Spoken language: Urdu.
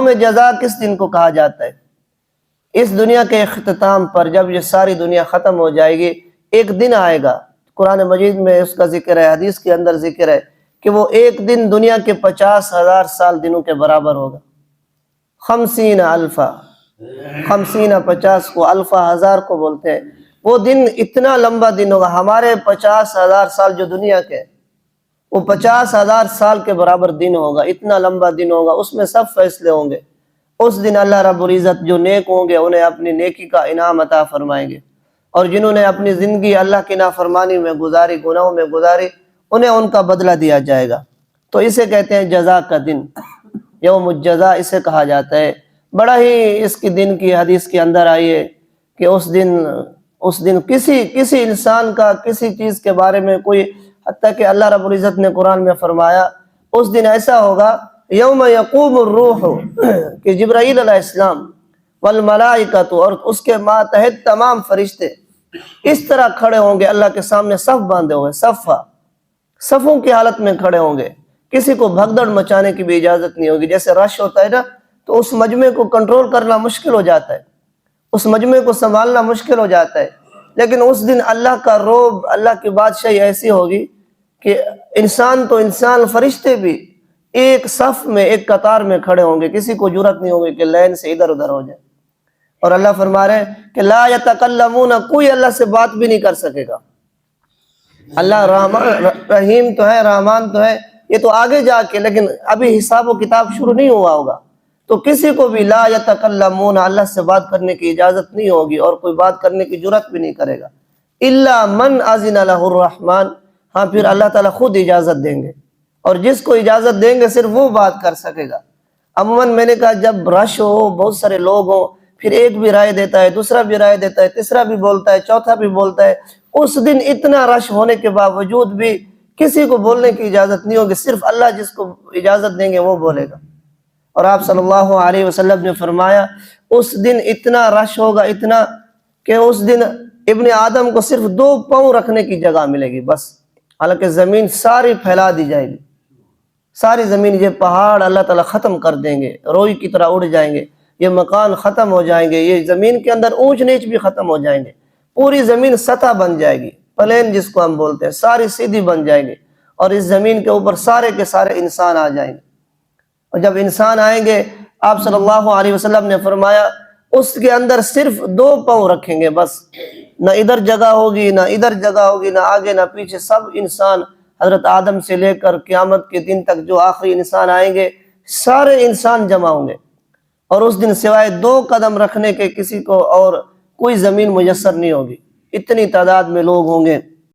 یوم جزا کس دن کو کہا جاتا ہے؟ اس دنیا کے اختتام پر جب یہ ساری دنیا ختم ہو جائے گی، ایک دن آئے گا، قرآن مجید میں اس کا ذکر ہے، حدیث کے اندر ذکر ہے کہ وہ ایک دن دنیا کے 50,000 سال دنوں کے برابر ہوگا۔ 50 الفا، 50 50 کو الفا 1000 کو بولتے ہیں۔ وہ دن اتنا لمبا دن ہوگا، ہمارے 50,000 سال جو دنیا کے، وہ 50,000 سال کے برابر دن ہوگا، اتنا لمبا دن ہوگا، اس میں سب فیصلے ہوں گے۔ اس دن اللہ رب العزت جو نیک ہوں گے انہیں اپنی نیکی کا انعام عطا فرمائیں گے، اور جنہوں نے اپنی زندگی اللہ کی نافرمانی میں گزاری، گناہوں میں گزاری، انہیں ان کا بدلہ دیا جائے گا۔ تو اسے کہتے ہیں جزا کا دن، یوم الجزا اسے کہا جاتا ہے۔ بڑا ہی اس کی دن کی حدیث کے اندر آئی ہے کہ اس دن کسی انسان کا کسی چیز کے بارے میں کوئی، حتیٰ کہ اللہ رب العزت نے قرآن میں فرمایا اس دن ایسا ہوگا یوم یقوم الروح، کہ جبرائیل علیہ السلام والملائکۃ، اور اس کے ماتحت تمام فرشتے اس طرح کھڑے ہوں گے اللہ کے سامنے، صف باندھے ہوئے، صفوں کی حالت میں کھڑے ہوں گے۔ کسی کو بھگدڑ مچانے کی بھی اجازت نہیں ہوگی۔ جیسے رش ہوتا ہے نا، تو اس مجمع کو کنٹرول کرنا مشکل ہو جاتا ہے، اس مجمع کو سنبھالنا مشکل ہو جاتا ہے، لیکن اس دن اللہ کا روب، اللہ کی بادشاہی ایسی ہوگی کہ انسان تو انسان، فرشتے بھی ایک صف میں، ایک قطار میں کھڑے ہوں گے، کسی کو جرأت نہیں ہوگی کہ لائن سے ادھر ادھر ہو جائے۔ اور اللہ فرما رہے ہیں کہ لا یتکلمون، کوئی اللہ سے بات بھی نہیں کر سکے گا۔ اللہ رحیم تو ہے، رحمان تو ہے، یہ تو آگے جا کے، لیکن ابھی حساب و کتاب شروع نہیں ہوا ہوگا، تو کسی کو بھی لا یتکلمون، اللہ سے بات کرنے کی اجازت نہیں ہوگی، اور کوئی بات کرنے کی جرأت بھی نہیں کرے گا۔ الا من اذن لہ الرحمن، ہاں پھر اللہ تعالیٰ خود اجازت دیں گے، اور جس کو اجازت دیں گے صرف وہ بات کر سکے گا۔ عموماً میں نے کہا جب رش ہو، بہت سارے لوگ ہوں، پھر ایک بھی رائے دیتا ہے، دوسرا بھی رائے دیتا ہے، تیسرا بھی بولتا ہے، چوتھا بھی بولتا ہے، اس دن اتنا رش ہونے کے باوجود بھی کسی کو بولنے کی اجازت نہیں ہوگی، صرف اللہ جس کو اجازت دیں گے وہ بولے گا۔ اور آپ صلی اللہ علیہ وسلم نے فرمایا اس دن اتنا رش ہوگا، اتنا کہ اس دن ابن آدم کو صرف 2 پاؤں رکھنے کی جگہ ملے گی بس، حالانکہ زمین ساری پھیلا دی جائے گی، ساری زمین، یہ پہاڑ اللہ تعالیٰ ختم کر دیں گے، روئی کی طرح اڑ جائیں گے، یہ مکان ختم ہو جائیں گے، یہ زمین کے اندر اونچ نیچ بھی ختم ہو جائیں گے، پوری زمین سطح بن جائے گی، پلین جس کو ہم بولتے ہیں، ساری سیدھی بن جائیں گے، اور اس زمین کے اوپر سارے کے سارے انسان آ جائیں گے۔ اور جب انسان آئیں گے، آپ صلی اللہ علیہ وسلم نے فرمایا اس کے اندر صرف 2 پاؤں رکھیں گے بس، نہ ادھر جگہ ہوگی، نہ ادھر جگہ ہوگی، نہ آگے نہ پیچھے، سب انسان حضرت آدم سے لے کر قیامت کے دن تک جو آخری انسان آئیں گے، سارے انسان جمع ہوں گے، اور اس دن سوائے 2 قدم رکھنے کے کسی کو اور کوئی زمین میسر نہیں ہوگی، اتنی تعداد میں لوگ ہوں گے۔